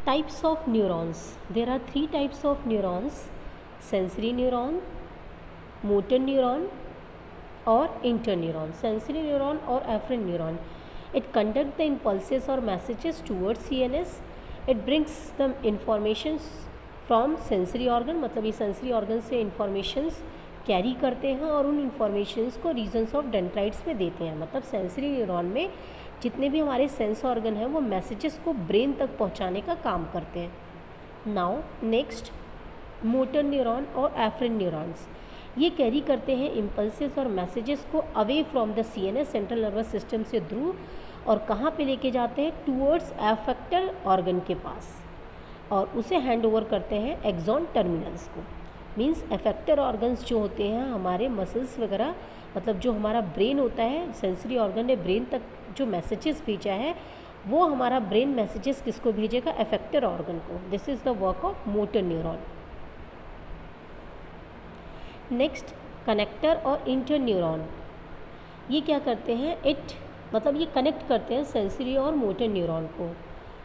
Types of neurons. There are three types of neurons: sensory neuron, motor neuron or interneuron. Sensory neuron or afferent neuron, it conducts the impulses or messages towards CNS. It brings the informations from sensory organ, मतलब ये sensory organ से informations carry करते हैं और उन informations को regions of dendrites में देते हैं. मतलब sensory neuron में जितने भी हमारे सेंस ऑर्गन हैं वो मैसेजेस को ब्रेन तक पहुंचाने का काम करते हैं. नाउ नेक्स्ट, मोटर न्यूरॉन और एफरेंट न्यूरॉन्स, ये कैरी करते हैं इम्पल्सेस और मैसेजेस को away from the CNS, central nervous system से थ्रू, और कहाँ पे लेके जाते हैं? टूवर्ड्स एफेक्टर ऑर्गन के पास, और उसे हैंड ओवर करते हैं एक्सॉन टर्मिनल्स को. मीन्स एफेक्टर ऑर्गन्स जो होते हैं हमारे मसल्स वगैरह, मतलब जो हमारा ब्रेन होता है, सेंसरी ऑर्गन ने ब्रेन तक जो मैसेजेस भेजा है वो हमारा ब्रेन मैसेजेस किसको भेजेगा? एफेक्टर ऑर्गन को. This is the work of motor neuron. Next, connector और इंटर न्यूरॉन, ये क्या करते हैं? मतलब ये कनेक्ट करते हैं सेंसरी और मोटर न्यूरॉन को.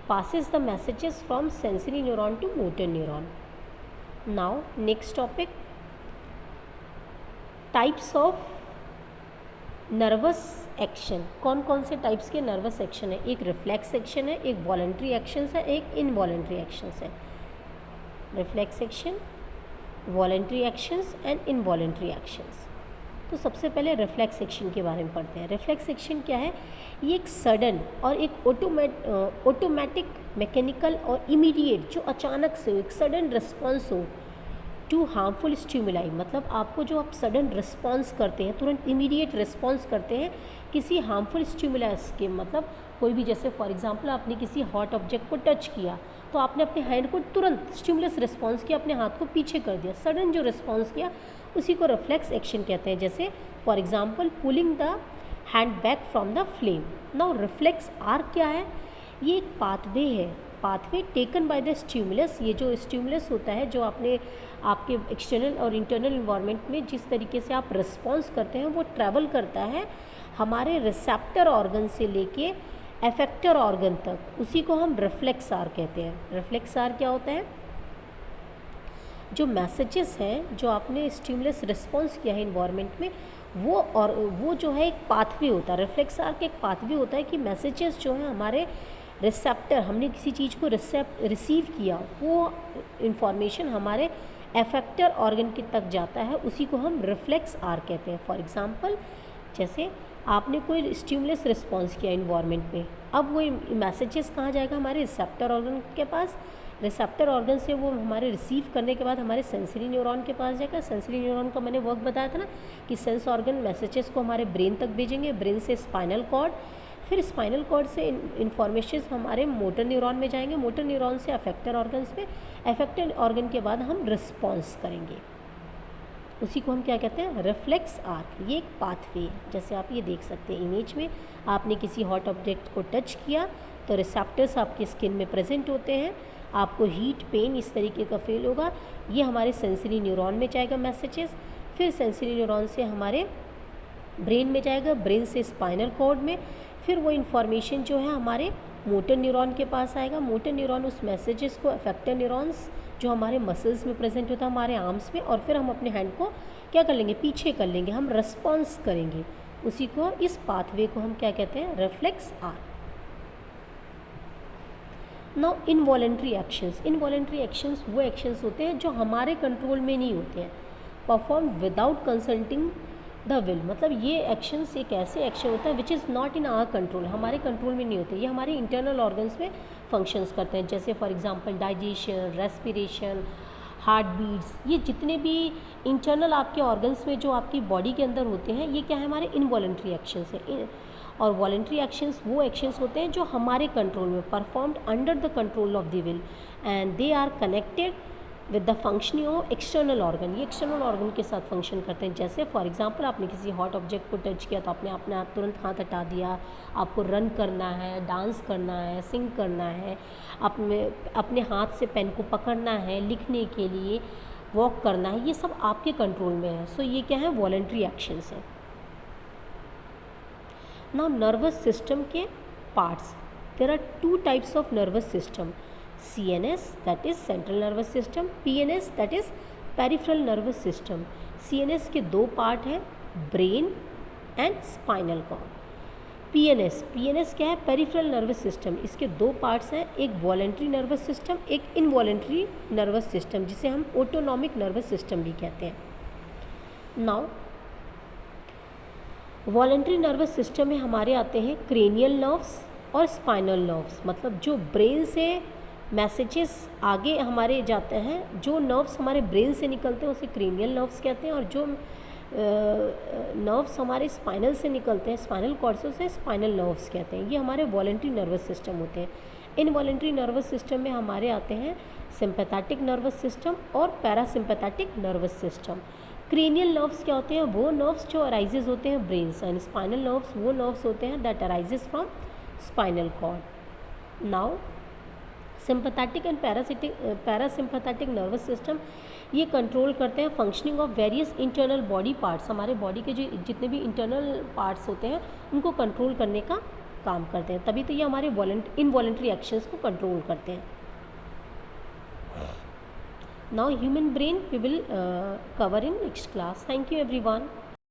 Passes the messages from sensory neuron to motor neuron. Now next topic, types of nervous action. कौन कौन से टाइप्स के नर्वस एक्शन है? एक रिफ्लेक्स एक्शन है, एक वॉलंटरी एक्शंस है, एक इनवॉलंटरी एक्शंस है. Reflex action, voluntary actions and involuntary actions. तो सबसे पहले रिफ्लेक्स एक्शन के बारे में पढ़ते हैं. रिफ्लेक्स एक्शन क्या है? ये एक सडन और एक ऑटोमेटिक, मैकेनिकल और इमीडिएट, जो अचानक से हो, एक सडन रिस्पॉन्स हो टू हार्मफुल स्टिमुलाई. मतलब आपको जो आप सडन रिस्पॉन्स करते हैं, तुरंत इमीडिएट रिस्पॉन्स करते हैं किसी हार्मफुल स्टिमुलस के. मतलब कोई भी, जैसे फॉर एग्जांपल आपने किसी हॉट ऑब्जेक्ट को टच किया तो आपने अपने हैंड को तुरंत स्टिमुलस रिस्पॉन्स किया, अपने हाथ को पीछे कर दिया, सडन जो रिस्पॉन्स किया उसी को रिफ्लेक्स एक्शन कहते हैं. जैसे for example pulling the hand back from the flame. Now reflex arc क्या है? ये एक पाथवे है, pathway taken by the stimulus. ये जो स्टिमुलस होता है, जो आपके एक्सटर्नल और इंटरनल इन्वायरमेंट में जिस तरीके से आप रिस्पॉन्स करते हैं, वो ट्रैवल करता है हमारे रिसेप्टर ऑर्गन से लेके एफेक्टर ऑर्गन तक. उसी को हम रिफ्लेक्स आर कहते हैं. रिफ्लेक्स आर क्या होता है? जो मैसेजेस हैं, जो आपने स्टिमुलस रिस्पॉन्स किया है इन्वायरमेंट में, वो जो है एक पाथवे होता है. रिफ्लेक्स आर का एक पाथवे होता है कि मैसेजेस जो है हमारे रिसेप्टर, हमने किसी चीज़ को रिसीव किया, वो इंफॉर्मेशन हमारे एफेक्टर ऑर्गन के तक जाता है, उसी को हम रिफ्लेक्स आर कहते हैं. फॉर एग्जांपल, जैसे आपने कोई स्टिमुलस रिस्पॉन्स किया इन्वायरमेंट में, अब वो मैसेजेस कहाँ जाएगा? हमारे रिसेप्टर ऑर्गन के पास. रिसेप्टर ऑर्गन से वो हमारे रिसीव करने के बाद हमारे सेंसरी न्यूरॉन के पास जाएगा. सेंसरी न्यूरॉन का मैंने वर्क बताया था ना कि सेंस ऑर्गन मैसेजेस को हमारे ब्रेन तक भेजेंगे, ब्रेन से स्पाइनल कॉर्ड, फिर स्पाइनल कॉर्ड से इन्फॉर्मेशन हमारे मोटर न्यूरॉन में जाएंगे, मोटर न्यूरॉन से अफेक्टर ऑर्गन्स में, अफेक्टेड ऑर्गन के बाद हम रिस्पॉन्स करेंगे. उसी को हम क्या कहते हैं? Reflex arc. ये एक पाथवे है. जैसे आप ये देख सकते हैं इमेज में, आपने किसी हॉट ऑब्जेक्ट को टच किया तो रिसेप्टर्स आपकी स्किन में प्रेजेंट होते हैं, आपको हीट, पेन इस तरीके का फील होगा. ये हमारे सेंसरी न्यूरॉन में जाएगा मैसेजेस, फिर सेंसरी न्यूरॉन से हमारे ब्रेन में जाएगा, ब्रेन से स्पाइनल कॉर्ड में, फिर वो इन्फॉर्मेशन जो है हमारे मोटर न्यूरॉन के पास आएगा. मोटर न्यूरॉन उस मैसेजेस को एफेक्टर न्यूरॉन्स जो हमारे मसल्स में प्रेजेंट होता है, हमारे आर्म्स में, और फिर हम अपने हैंड को क्या कर लेंगे? पीछे कर लेंगे, हम रिस्पॉन्स करेंगे. उसी को, इस पाथवे को हम क्या कहते हैं? Reflex arc. Now involuntary actions. Involuntary actions वो एक्शंस होते हैं जो हमारे कंट्रोल में नहीं होते हैं, perform without consulting the will. मतलब ये एक्शंस एक ऐसे एक्शन होता है which is not in our control, हमारे कंट्रोल में नहीं होते. ये हमारे इंटरनल ऑर्गन्स में फंक्शंस करते हैं. जैसे for example digestion, respiration, heart beats, ये जितने भी इंटरनल आपके ऑर्गन्स में जो आपकी बॉडी के अंदर होते हैं, ये क्या है? हमारे इनवॉलंटरी एक्शंस हैं. और वॉलंटरी एक्शंस वो एक्शंस होते हैं जो हमारे कंट्रोल में, performed under the control of the will, and they are connected with the functioning of external organ. ये एक्सटर्नल ऑर्गन के साथ फंक्शन करते हैं. जैसे फॉर एग्जांपल आपने किसी हॉट ऑब्जेक्ट को टच किया तो आपने अपने आप तुरंत हाथ हटा दिया. आपको रन करना है, डांस करना है, सिंग करना है, अपने हाथ से पेन को पकड़ना है, लिखने के लिए वॉक करना है, ये सब आपके कंट्रोल में है. सो ये क्या है? वॉलंटरी एक्शंस है. नाउ नर्वस सिस्टम के parts. There are two types of nervous system. CNS that is central nervous system, PNS that is peripheral nervous system. CNS के दो पार्ट हैं, brain and spinal cord. PNS क्या है? Peripheral nervous system. इसके दो parts हैं, एक voluntary nervous system, एक इनवॉलेंट्री नर्वस सिस्टम, जिसे हम ऑटोनॉमिक नर्वस सिस्टम भी कहते हैं. नाउ वॉलेंट्री नर्वस सिस्टम में हमारे आते हैं क्रेनियल नर्व्स और स्पाइनल नर्व्स. मतलब जो ब्रेन से मैसेजेस आगे हमारे जाते हैं, जो नर्व्स हमारे ब्रेन से निकलते हैं उसे क्रेनियल नर्व्स कहते हैं, और जो नर्व्स हमारे स्पाइनल से निकलते हैं, स्पाइनल कॉर्ड से, उसे स्पाइनल नर्व्स कहते हैं. ये हमारे वॉलेंट्री नर्वस सिस्टम होते हैं. इनवॉलेंट्री नर्वस सिस्टम में हमारे आते हैं सिंपैथेटिक नर्वस सिस्टम और parasympathetic nervous system. Cranial nerves क्या होते हैं? वो नर्व्स जो अराइजेज होते हैं ब्रेन से, एंड स्पाइनल नर्व्स वो नर्व्स होते हैं that arises from spinal cord. Now sympathetic and parasympathetic nervous system ये कंट्रोल करते हैं functioning of various internal body parts. हमारे बॉडी के जो जितने भी इंटरनल पार्ट्स होते हैं उनको कंट्रोल करने का काम करते हैं. तभी तो ये हमारे इनवॉलेंट्री एक्शंस को कंट्रोल करते हैं. Now human brain we will cover in next class. Thank you everyone.